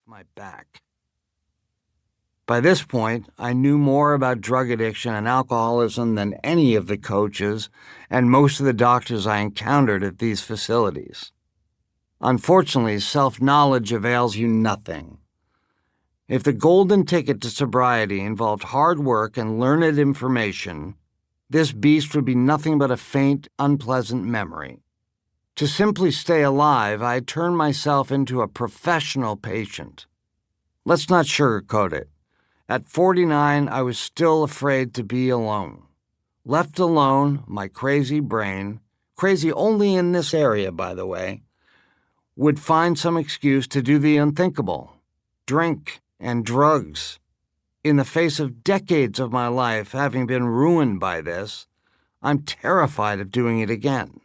my back. By this point, I knew more about drug addiction and alcoholism than any of the coaches and most of the doctors I encountered at these facilities. Unfortunately, self-knowledge avails you nothing. If the golden ticket to sobriety involved hard work and learned information, this beast would be nothing but a faint, unpleasant memory. To simply stay alive, I turned myself into a professional patient. Let's not sugarcoat it. At 49, I was still afraid to be alone. Left alone, my crazy brain, crazy only in this area, by the way, would find some excuse to do the unthinkable, drink and drugs. In the face of decades of my life having been ruined by this, I'm terrified of doing it again.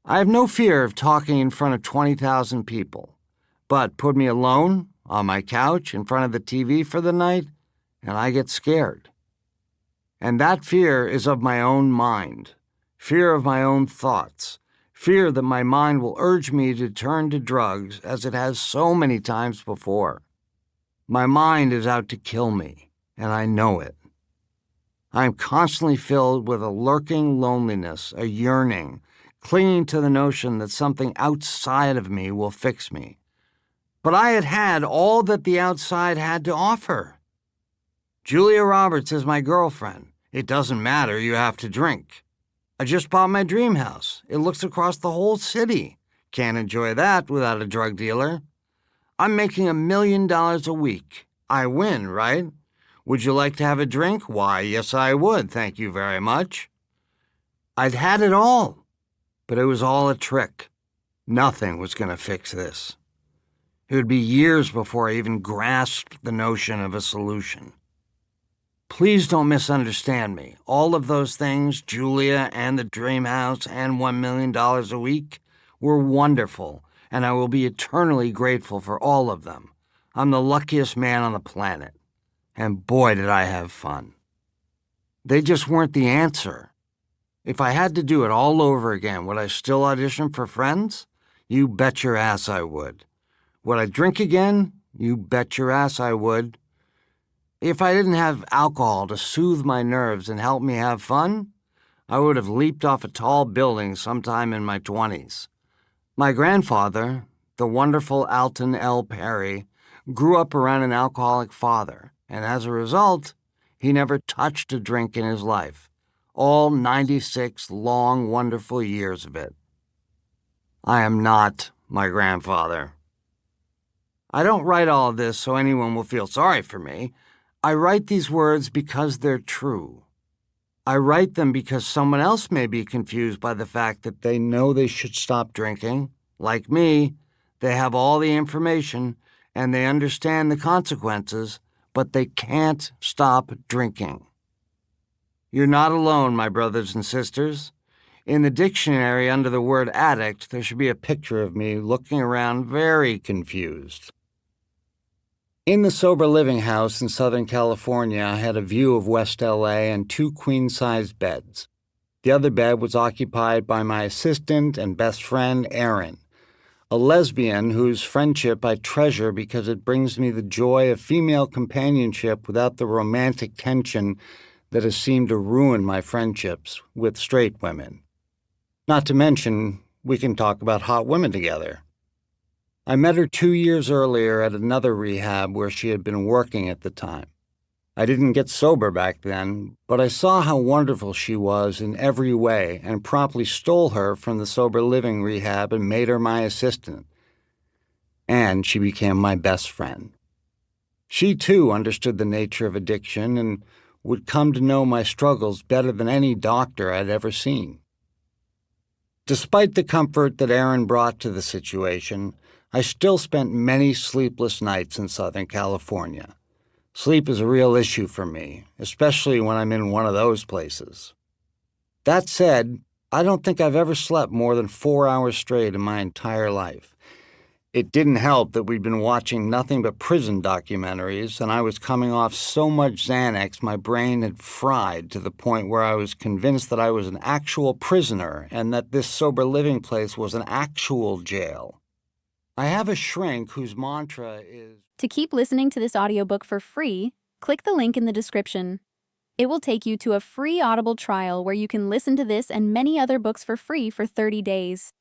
I have no fear of talking in front of 20,000 people, but put me alone, on my couch, in front of the TV for the night, and I get scared. And that fear is of my own mind, fear of my own thoughts, fear that my mind will urge me to turn to drugs as it has so many times before. My mind is out to kill me, and I know it. I am constantly filled with a lurking loneliness, a yearning, clinging to the notion that something outside of me will fix me. But I had had all that the outside had to offer. Julia Roberts is my girlfriend. It doesn't matter, you have to drink. I just bought my dream house. It looks across the whole city. Can't enjoy that without a drug dealer. I'm making $1 million a week. I win, right? Would you like to have a drink? Why, yes, I would, thank you very much. I'd had it all, but it was all a trick. Nothing was going to fix this. It would be years before I even grasped the notion of a solution. Please don't misunderstand me. All of those things, Julia and the dream house and $1 million a week, were wonderful, and I will be eternally grateful for all of them. I'm the luckiest man on the planet. And boy, did I have fun. They just weren't the answer. If I had to do it all over again, would I still audition for Friends? You bet your ass I would. Would I drink again? You bet your ass I would. If I didn't have alcohol to soothe my nerves and help me have fun, I would have leaped off a tall building sometime in my 20s. My grandfather, the wonderful Alton L. Perry, grew up around an alcoholic father, and as a result, he never touched a drink in his life, all 96 long, wonderful years of it. I am not my grandfather. I don't write all of this so anyone will feel sorry for me. I write these words because they're true. I write them because someone else may be confused by the fact that they know they should stop drinking. Like me, they have all the information and they understand the consequences, but they can't stop drinking. You're not alone, my brothers and sisters. In the dictionary under the word addict, there should be a picture of me looking around very confused. In the sober living house in Southern California, I had a view of West LA and 2 queen-sized beds. The other bed was occupied by my assistant and best friend, Erin, a lesbian whose friendship I treasure because it brings me the joy of female companionship without the romantic tension that has seemed to ruin my friendships with straight women. Not to mention, we can talk about hot women together. I met her 2 years earlier at another rehab where she had been working at the time. I didn't get sober back then, but I saw how wonderful she was in every way and promptly stole her from the sober living rehab and made her my assistant. And she became my best friend. She, too, understood the nature of addiction and would come to know my struggles better than any doctor I'd ever seen. Despite the comfort that Erin brought to the situation, I still spent many sleepless nights in Southern California. Sleep is a real issue for me, especially when I'm in one of those places. That said, I don't think I've ever slept more than 4 hours straight in my entire life. It didn't help that we'd been watching nothing but prison documentaries, and I was coming off so much Xanax my brain had fried to the point where I was convinced that I was an actual prisoner and that this sober living place was an actual jail. I have a shrink whose mantra is, To keep listening to this audiobook for free, click the link in the description. It will take you to a free Audible trial where you can listen to this and many other books for free for 30 days.